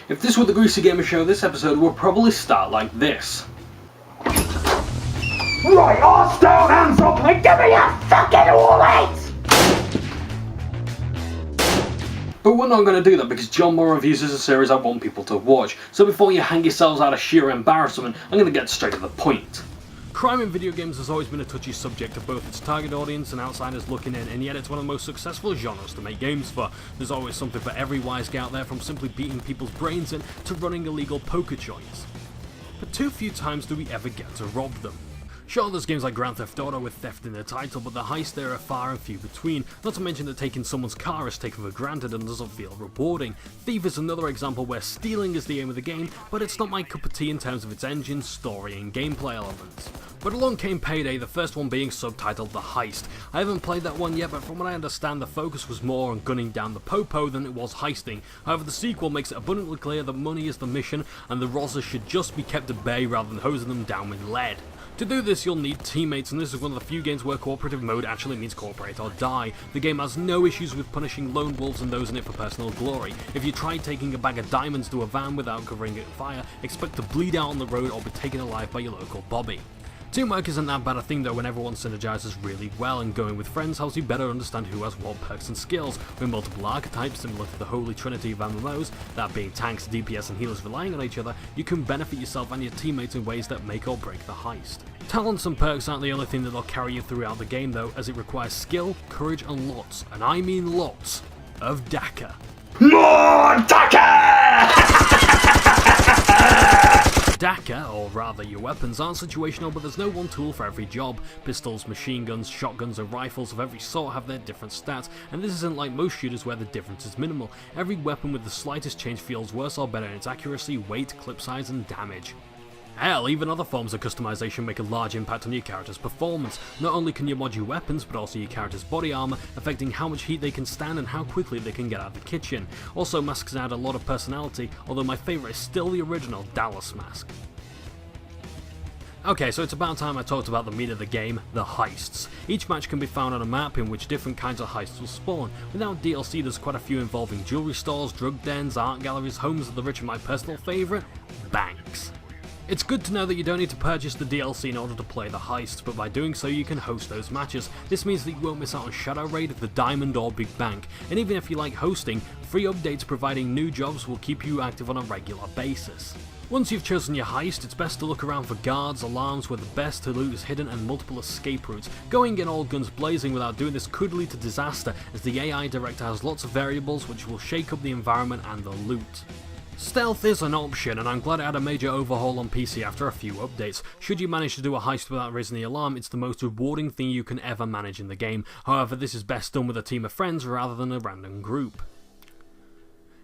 If this were the Greasy Gamer Show, this episode would probably start like this. Right, all stone hands up and give me your fucking wallet! But we're not going to do that because Johnbonne reviews is a series I want people to watch, so before you hang yourselves out of sheer embarrassment, I'm going to get straight to the point. Crime in video games has always been a touchy subject to both its target audience and outsiders looking in, and yet it's one of the most successful genres to make games for. There's always something for every wise guy out there, from simply beating people's brains in to running illegal poker joints. But too few times do we ever get to rob them. Sure, there's games like Grand Theft Auto with theft in the title, but the heists there are far and few between, not to mention that taking someone's car is taken for granted and doesn't feel rewarding. Thief is another example where stealing is the aim of the game, but it's not my cup of tea in terms of its engine, story and gameplay elements. But along came Payday, the first one being subtitled The Heist. I haven't played that one yet, but from what I understand the focus was more on gunning down the popo than it was heisting. However, the sequel makes it abundantly clear that money is the mission and the rozzers should just be kept at bay rather than hosing them down with lead. To do this, you'll need teammates, and this is one of the few games where cooperative mode actually means cooperate or die. The game has no issues with punishing lone wolves and those in it for personal glory. If you try taking a bag of diamonds to a van without covering it with fire, expect to bleed out on the road or be taken alive by your local bobby. Teamwork isn't that bad a thing though when everyone synergizes really well, and going with friends helps you better understand who has what perks and skills. With multiple archetypes similar to the holy trinity of MMOs, that being tanks, DPS and healers relying on each other, you can benefit yourself and your teammates in ways that make or break the heist. Talents and perks aren't the only thing that'll carry you throughout the game though, as it requires skill, courage and lots, and I mean lots, of DACA. More DACA! DACA, or rather your weapons, aren't situational, but there's no one tool for every job. Pistols, machine guns, shotguns and rifles of every sort have their different stats, and this isn't like most shooters where the difference is minimal. Every weapon with the slightest change feels worse or better in its accuracy, weight, clip size and damage. Hell, even other forms of customization make a large impact on your character's performance. Not only can you mod your weapons, but also your character's body armor, affecting how much heat they can stand and how quickly they can get out of the kitchen. Also, masks add a lot of personality, although my favourite is still the original Dallas mask. Okay, so it's about time I talked about the meat of the game, the heists. Each match can be found on a map in which different kinds of heists will spawn. Without DLC, there's quite a few involving jewelry stores, drug dens, art galleries, homes of the rich and my personal favourite, banks. It's good to know that you don't need to purchase the DLC in order to play the heists, but by doing so you can host those matches. This means that you won't miss out on Shadow Raid, the Diamond or Big Bank, and even if you like hosting, free updates providing new jobs will keep you active on a regular basis. Once you've chosen your heist, it's best to look around for guards, alarms where the best to loot is hidden and multiple escape routes. Going in all guns blazing without doing this could lead to disaster, as the AI director has lots of variables which will shake up the environment and the loot. Stealth is an option, and I'm glad it had a major overhaul on PC after a few updates. Should you manage to do a heist without raising the alarm, it's the most rewarding thing you can ever manage in the game. However, this is best done with a team of friends rather than a random group.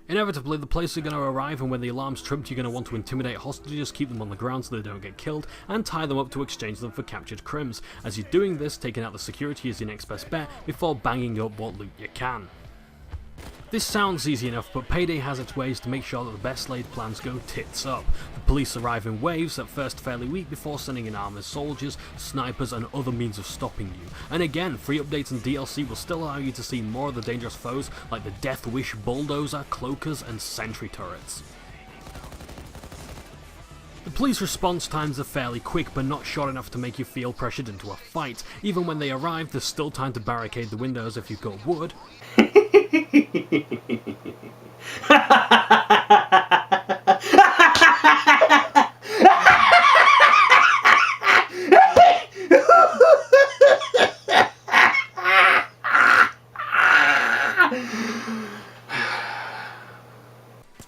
Inevitably, the police are going to arrive, and when the alarm's tripped, you're going to want to intimidate hostages, keep them on the ground so they don't get killed, and tie them up to exchange them for captured crims. As you're doing this, taking out the security is your next best bet before banging up what loot you can. This sounds easy enough, but Payday has its ways to make sure that the best laid plans go tits up. The police arrive in waves, at first fairly weak, before sending in armoured soldiers, snipers and other means of stopping you. And again, free updates and DLC will still allow you to see more of the dangerous foes like the Death Wish bulldozer, cloakers and sentry turrets. The police response times are fairly quick, but not short enough to make you feel pressured into a fight. Even when they arrive, there's still time to barricade the windows if you've got wood.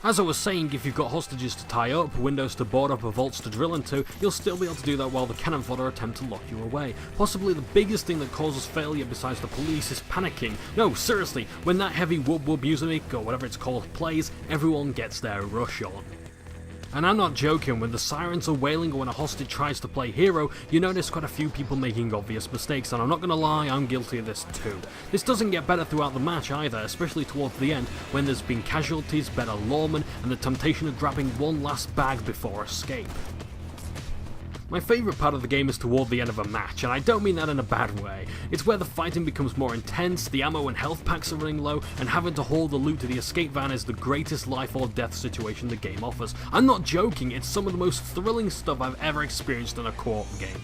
As I was saying, if you've got hostages to tie up, windows to board up, or vaults to drill into, you'll still be able to do that while the cannon fodder attempt to lock you away. Possibly the biggest thing that causes failure besides the police is panicking. No, seriously, when that heavy whoop whoop music, or whatever it's called, plays, everyone gets their rush on. And I'm not joking, when the sirens are wailing or when a hostage tries to play hero, you notice quite a few people making obvious mistakes, and I'm not gonna lie, I'm guilty of this too. This doesn't get better throughout the match either, especially towards the end, when there's been casualties, better lawmen, and the temptation of grabbing one last bag before escape. My favourite part of the game is toward the end of a match, and I don't mean that in a bad way. It's where the fighting becomes more intense, the ammo and health packs are running low, and having to haul the loot to the escape van is the greatest life or death situation the game offers. I'm not joking, it's some of the most thrilling stuff I've ever experienced in a co-op game.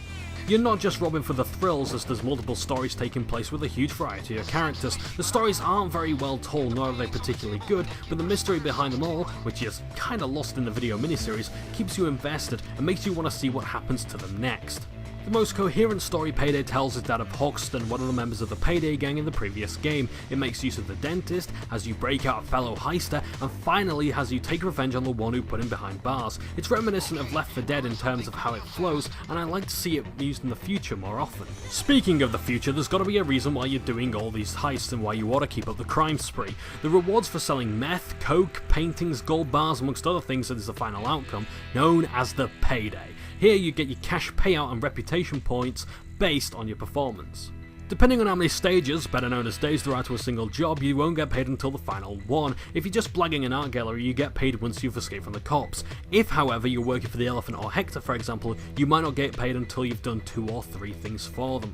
You're not just robbing for the thrills, as there's multiple stories taking place with a huge variety of characters. The stories aren't very well told, nor are they particularly good, but the mystery behind them all, which is kinda lost in the video miniseries, keeps you invested and makes you want to see what happens to them next. The most coherent story Payday tells is that of Hoxton, one of the members of the Payday gang in the previous game. It makes use of the dentist, has you break out a fellow heister, and finally has you take revenge on the one who put him behind bars. It's reminiscent of Left 4 Dead in terms of how it flows, and I like to see it used in the future more often. Speaking of the future, there's gotta be a reason why you're doing all these heists and why you ought to keep up the crime spree. The rewards for selling meth, coke, paintings, gold bars amongst other things is the final outcome, known as the Payday. Here you get your cash payout and reputation points based on your performance. Depending on how many stages, better known as days there are to a single job, you won't get paid until the final one. If you're just blagging an art gallery, you get paid once you've escaped from the cops. If, however, you're working for the Elephant or Hector, for example, you might not get paid until you've done 2 or 3 things for them.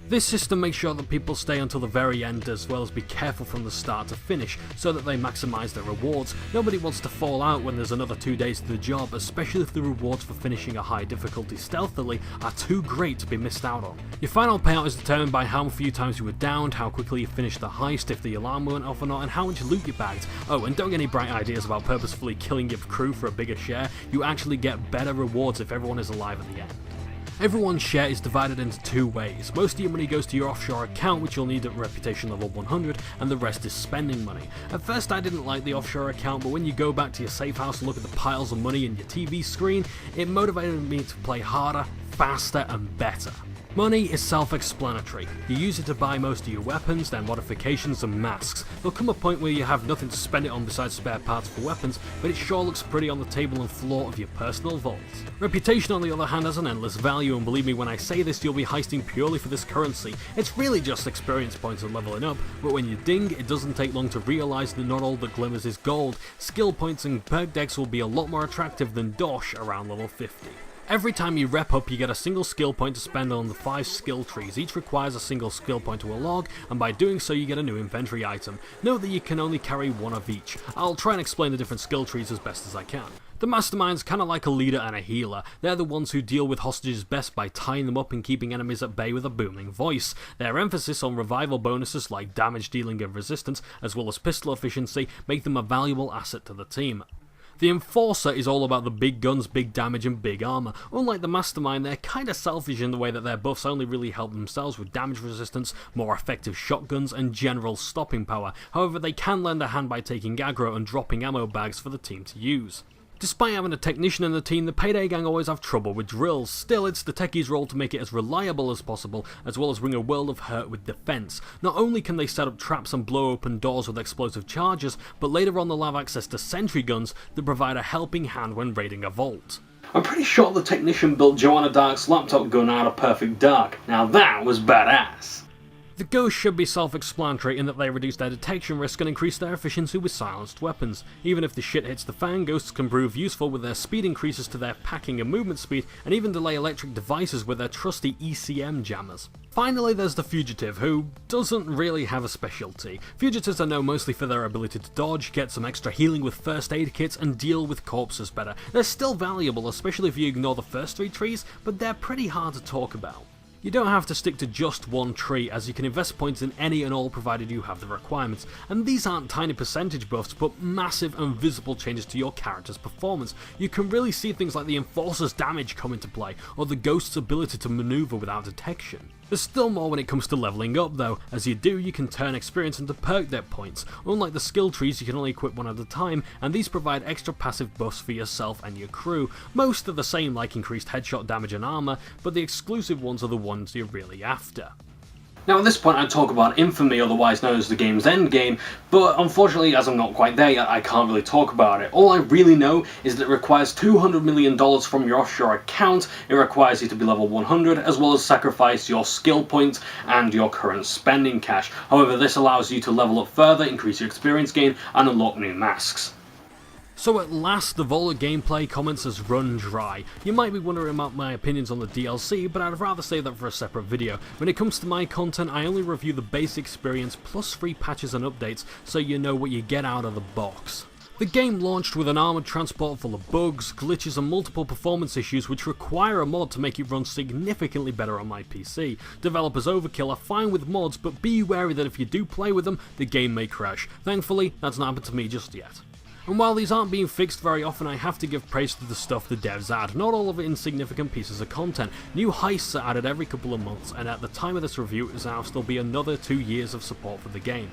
This system makes sure that people stay until the very end, as well as be careful from the start to finish, so that they maximise their rewards. Nobody wants to fall out when there's another 2 days to the job, especially if the rewards for finishing a high difficulty stealthily are too great to be missed out on. Your final payout is determined by how few times you were downed, how quickly you finished the heist, if the alarm went off or not, and how much loot you bagged. Oh, and don't get any bright ideas about purposefully killing your crew for a bigger share. You actually get better rewards if everyone is alive at the end. Everyone's share is divided into 2 ways. Most of your money goes to your offshore account, which you'll need at reputation level 100, and the rest is spending money. At first I didn't like the offshore account, but when you go back to your safe house and look at the piles of money in your TV screen, it motivated me to play harder, faster, and better. Money is self-explanatory. You use it to buy most of your weapons, then modifications and masks. There'll come a point where you have nothing to spend it on besides spare parts for weapons, but it sure looks pretty on the table and floor of your personal vault. Reputation, on the other hand, has an endless value, and believe me when I say this, you'll be heisting purely for this currency. It's really just experience points and leveling up, but when you ding, it doesn't take long to realise that not all that glimmers is gold. Skill points and perk decks will be a lot more attractive than Dosh around level 50. Every time you rep up, you get a single skill point to spend on the 5 skill trees. Each requires a single skill point to a log, and by doing so you get a new inventory item. Note that you can only carry 1 of each. I'll try and explain the different skill trees as best as I can. The mastermind's kinda like a leader and a healer. They're the ones who deal with hostages best by tying them up and keeping enemies at bay with a booming voice. Their emphasis on revival bonuses like damage dealing and resistance, as well as pistol efficiency, make them a valuable asset to the team. The Enforcer is all about the big guns, big damage and big armor. Unlike the Mastermind, they're kinda selfish in the way that their buffs only really help themselves with damage resistance, more effective shotguns and general stopping power. However, they can lend a hand by taking aggro and dropping ammo bags for the team to use. Despite having a technician in the team, the Payday gang always have trouble with drills. Still, it's the techies' role to make it as reliable as possible, as well as bring a world of hurt with defense. Not only can they set up traps and blow open doors with explosive charges, but later on they'll have access to sentry guns that provide a helping hand when raiding a vault. I'm pretty sure the technician built Joanna Dark's laptop gun out of Perfect Dark. Now that was badass. The ghosts should be self-explanatory in that they reduce their detection risk and increase their efficiency with silenced weapons. Even if the shit hits the fan, ghosts can prove useful with their speed increases to their packing and movement speed, and even delay electric devices with their trusty ECM jammers. Finally, there's the Fugitive, who doesn't really have a specialty. Fugitives are known mostly for their ability to dodge, get some extra healing with first aid kits, and deal with corpses better. They're still valuable, especially if you ignore the first 3 trees, but they're pretty hard to talk about. You don't have to stick to just one tree, as you can invest points in any and all provided you have the requirements, and these aren't tiny percentage buffs, but massive and visible changes to your character's performance. You can really see things like the Enforcer's damage come into play, or the Ghost's ability to maneuver without detection. There's still more when it comes to leveling up though. As you do, you can turn experience into perk deck points. Unlike the skill trees, you can only equip 1 at a time, and these provide extra passive buffs for yourself and your crew. Most are the same, like increased headshot damage and armor, but the exclusive ones are the ones you're really after. Now at this point I'd talk about Infamy, otherwise known as the game's endgame, but unfortunately as I'm not quite there yet I can't really talk about it. All I really know is that it requires $200 million from your offshore account, it requires you to be level 100, as well as sacrifice your skill points and your current spending cash. However, this allows you to level up further, increase your experience gain, and unlock new masks. So at last, the vault of gameplay comments has run dry. You might be wondering about my opinions on the DLC, but I'd rather save that for a separate video. When it comes to my content, I only review the base experience plus free patches and updates, so you know what you get out of the box. The game launched with an armoured transport full of bugs, glitches and multiple performance issues which require a mod to make it run significantly better on my PC. Developers Overkill are fine with mods, but be wary that if you do play with them, the game may crash. Thankfully, that's not happened to me just yet. And while these aren't being fixed very often, I have to give praise to the stuff the devs add, not all of it insignificant pieces of content. New heists are added every couple of months, and at the time of this review, it will still be another 2 years of support for the game.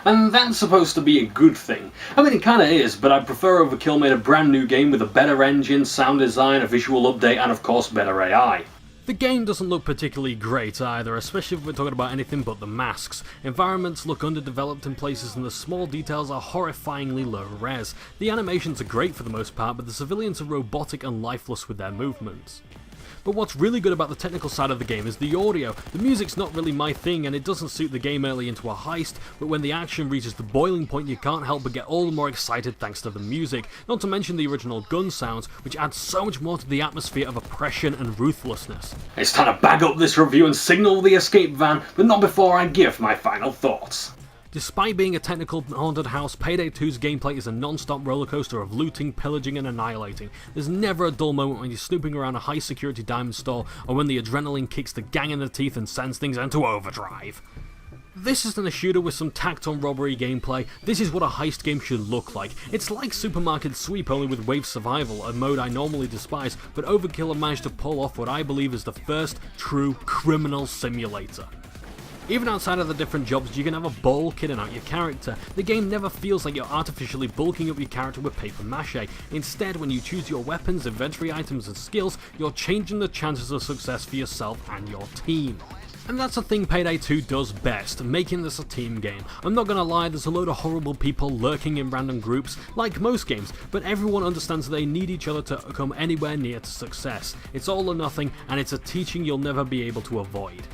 And that's supposed to be a good thing. I mean, it kinda is, but I prefer Overkill made a brand new game with a better engine, sound design, a visual update, and of course better AI. The game doesn't look particularly great either, especially if we're talking about anything but the masks. Environments look underdeveloped in places and the small details are horrifyingly low res. The animations are great for the most part, but the civilians are robotic and lifeless with their movements. But what's really good about the technical side of the game is the audio. The music's not really my thing and it doesn't suit the game early into a heist, but when the action reaches the boiling point you can't help but get all the more excited thanks to the music, not to mention the original gun sounds, which add so much more to the atmosphere of oppression and ruthlessness. It's time to bag up this review and signal the escape van, but not before I give my final thoughts. Despite being a technical haunted house, Payday 2's gameplay is a non-stop rollercoaster of looting, pillaging and annihilating. There's never a dull moment when you're snooping around a high-security diamond store or when the adrenaline kicks the gang in the teeth and sends things into overdrive. This isn't a shooter with some tacked-on robbery gameplay. This is what a heist game should look like. It's like Supermarket Sweep only with wave survival, a mode I normally despise, but Overkill have managed to pull off what I believe is the first true criminal simulator. Even outside of the different jobs, you can have a ball kitting out your character. The game never feels like you're artificially bulking up your character with paper mache. Instead, when you choose your weapons, inventory items and skills, you're changing the chances of success for yourself and your team. And that's the thing Payday 2 does best, making this a team game. I'm not gonna lie, there's a load of horrible people lurking in random groups, like most games, but everyone understands they need each other to come anywhere near to success. It's all or nothing, and it's a teaching you'll never be able to avoid.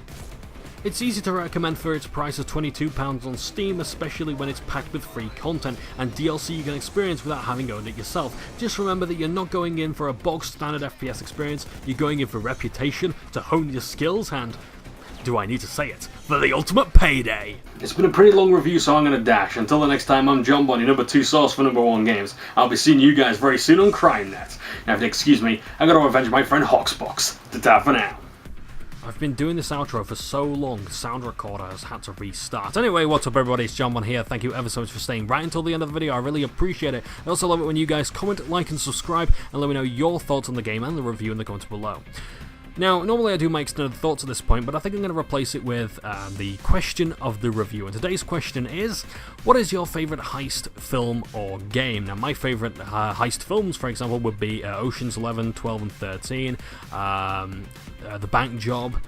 It's easy to recommend for its price of £22 on Steam, especially when it's packed with free content and DLC you can experience without having owned it yourself. Just remember that you're not going in for a bog standard FPS experience, you're going in for reputation, to hone your skills, and, do I need to say it, for the ultimate payday! It's been a pretty long review, so I'm gonna dash. Until the next time, I'm Johnbonne, your number 2 source for number 1 games. I'll be seeing you guys very soon on CrimeNet. Now if you'll excuse me, I gotta avenge my friend Hoxbox. Ta-ta for now. I've been doing this outro for so long, the sound recorder has had to restart. Anyway, what's up everybody, it's Johnbonne here. Thank you ever so much for staying right until the end of the video, I really appreciate it. I also love it when you guys comment, like and subscribe, and let me know your thoughts on the game and the review in the comments below. Now, normally I do my extended thoughts at this point, but I think I'm going to replace it with the question of the review. And today's question is, what is your favourite heist film or game? Now, my favourite heist films, for example, would be Ocean's 11, 12 and 13, The Bank Job,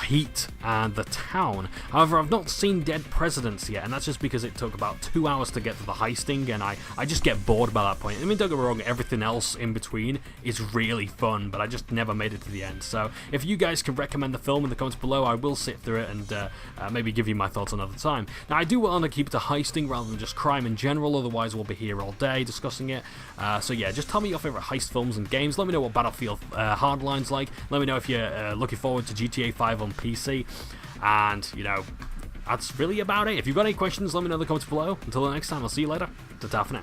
Heat and The Town. However, I've not seen Dead Presidents yet, and that's just because it took about 2 hours to get to the heisting, and I just get bored by that point. I mean, don't get me wrong, everything else in between is really fun, but I just never made it to the end. So if you guys can recommend the film in the comments below, I will sit through it and maybe give you my thoughts another time. Now, I do want to keep it to heisting rather than just crime in general, otherwise we'll be here all day discussing it. So yeah, just tell me your favourite heist films and games. Let me know what Battlefield Hardline's like. Let me know if you're looking forward to GTA 5 on PC, and you know, that's really about it. If you've got any questions, let me know in the comments below. Until the next time, I'll see you later. Ta-ta for now.